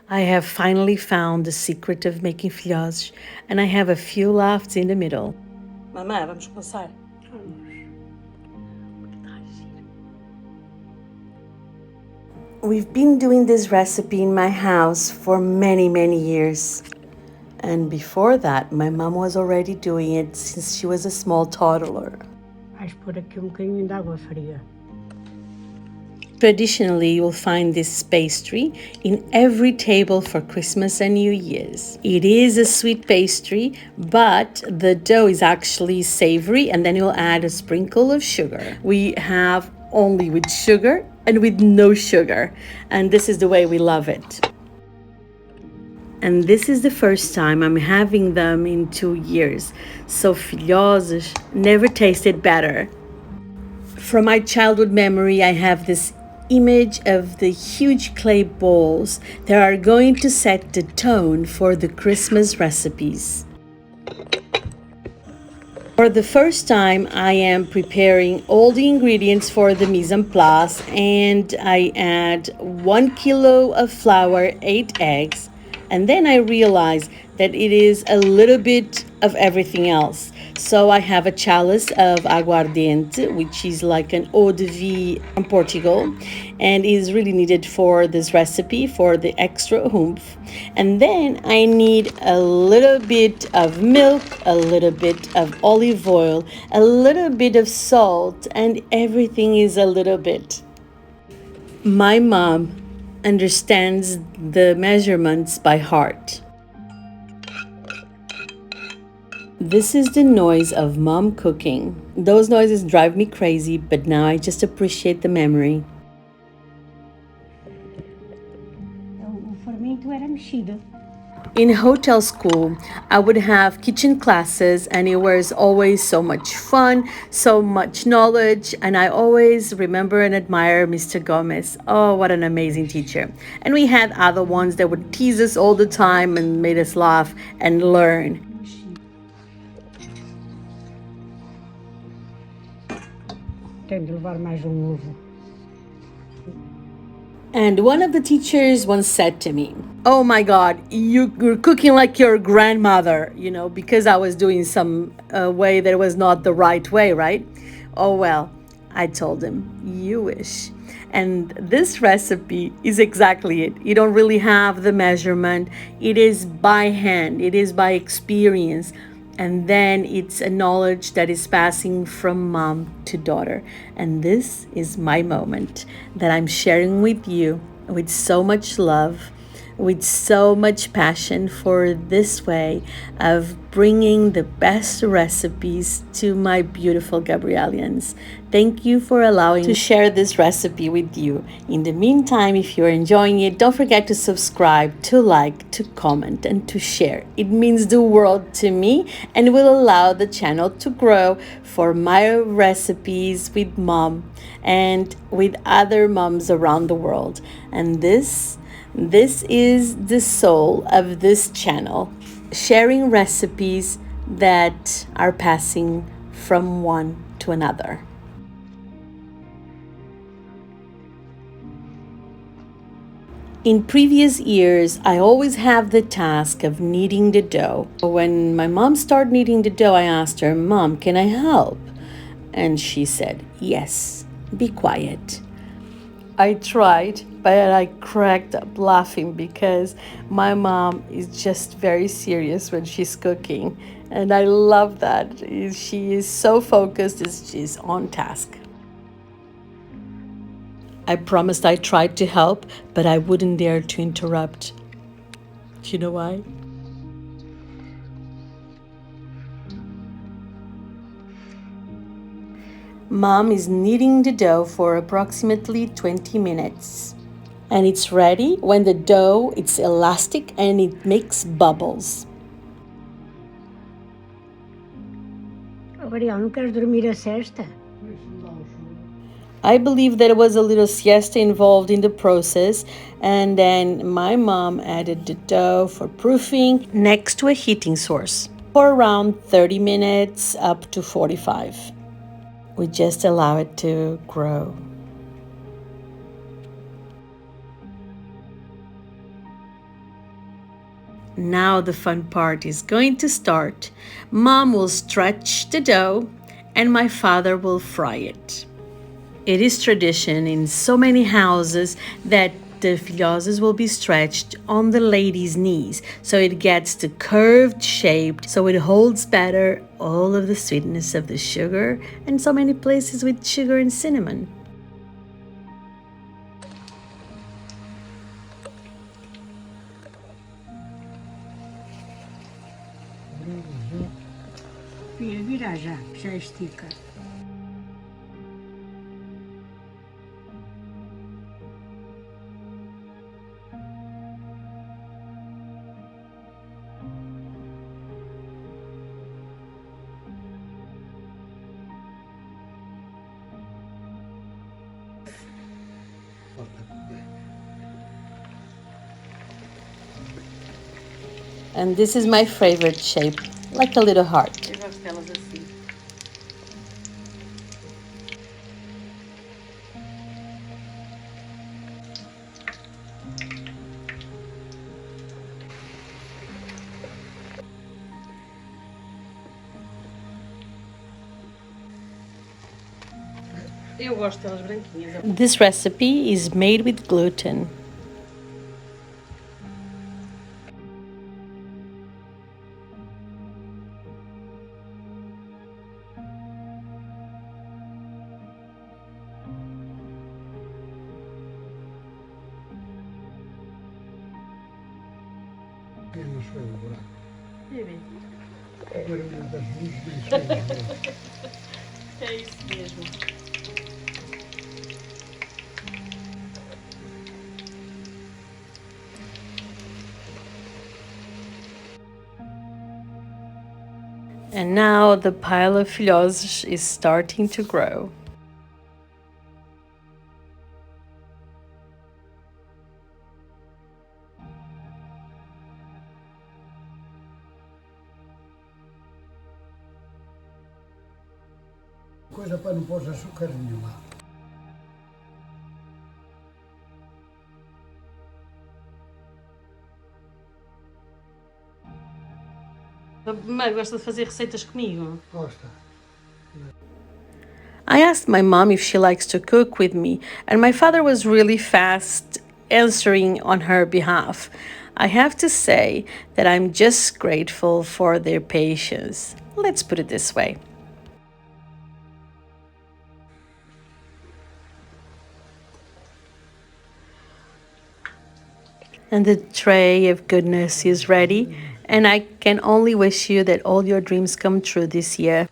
I have finally found the secret of making filhoses, and I have a few laughs in the middle. Mamãe, vamos começar? We've been doing this recipe in my house for many, many years. And before that, my mom was already doing it since she was a small toddler. Vais pôr aqui bocadinho de água fria. Traditionally, you'll find this pastry in every table for Christmas and New Year's. It is a sweet pastry, but the dough is actually savory, and then you'll add a sprinkle of sugar. We have only with sugar and with no sugar, and this is the way we love it. And this is the first time I'm having them in 2 years, so filhoses never tasted better. From my childhood memory, I have this image of the huge clay bowls that are going to set the tone for the Christmas recipes. For the first time, I am preparing all the ingredients for the mise en place, and I add 1 kilo of flour, 8 eggs, and then I realize that it is a little bit of everything else. So I have a chalice of Águardente, which is like an eau de vie from Portugal, and is really needed for this recipe for the extra oomph. And then I need a little bit of milk, a little bit of olive oil, a little bit of salt, and everything is a little bit. My mom understands the measurements by heart. This is the noise of mom cooking. Those noises drive me crazy, but now I just appreciate the memory. O fermento era mexido. In hotel school, I would have kitchen classes, and it was always so much fun, so much knowledge, and I always remember and admire Mr. Gomez. Oh, what an amazing teacher. And we had other ones that would tease us all the time and made us laugh and learn. Tenho de levar mais ovo. And one of the teachers once said to me, "Oh my God, you're cooking like your grandmother," because I was doing some way that was not the right way, right? Oh well, I told him, "You wish." And this recipe is exactly it. You don't really have the measurement. It is by hand, it is by experience. And then it's a knowledge that is passing from mom to daughter. And this is my moment that I'm sharing with you with so much love, with so much passion for this way of bringing the best recipes to my beautiful Gabrielians. Thank you for allowing me to share this recipe with you. In the meantime, if you're enjoying it, don't forget to subscribe, to like, to comment, and to share. It means the world to me and will allow the channel to grow for my recipes with mom and with other moms around the world. And this is the soul of this channel, sharing recipes that are passing from one to another. In previous years, I always have the task of kneading the dough. When my mom started kneading the dough, I asked her, "Mom, can I help?" And she said, "Yes, be quiet." I tried, but I cracked up laughing because my mom is just very serious when she's cooking. And I love that. She is so focused, she's on task. I promised I tried to help, but I wouldn't dare to interrupt. Do you know why? Mom is kneading the dough for approximately 20 minutes. And it's ready when the dough is elastic and it makes bubbles. Gabriela, não queres dormir a sesta? I believe there was a little siesta involved in the process, and then my mom added the dough for proofing next to a heating source for around 30 minutes up to 45. We just allow it to grow. Now the fun part is going to start. Mom will stretch the dough and my father will fry it. It is tradition in so many houses that the filhoses will be stretched on the lady's knees so it gets the curved shape, so it holds better all of the sweetness of the sugar, and so many places with sugar and cinnamon. Filha, vira já, que já estica. And this is my favorite shape, like a little heart. Eu gosto delas branquinhas. This recipe is made with gluten. Eu não sou o buraco. É bem. O barulho das luzes nem sou o buraco. É isso mesmo. And now the pile of filhoses is starting to grow. Coisa para não pôr açúcar nenhuma. Mãe, gosta de fazer receitas comigo? Gosta. I asked my mom if she likes to cook with me, and my father was really fast answering on her behalf. I have to say that I'm just grateful for their patience. Let's put it this way. And the tray of goodness is ready, and I can only wish you that all your dreams come true this year.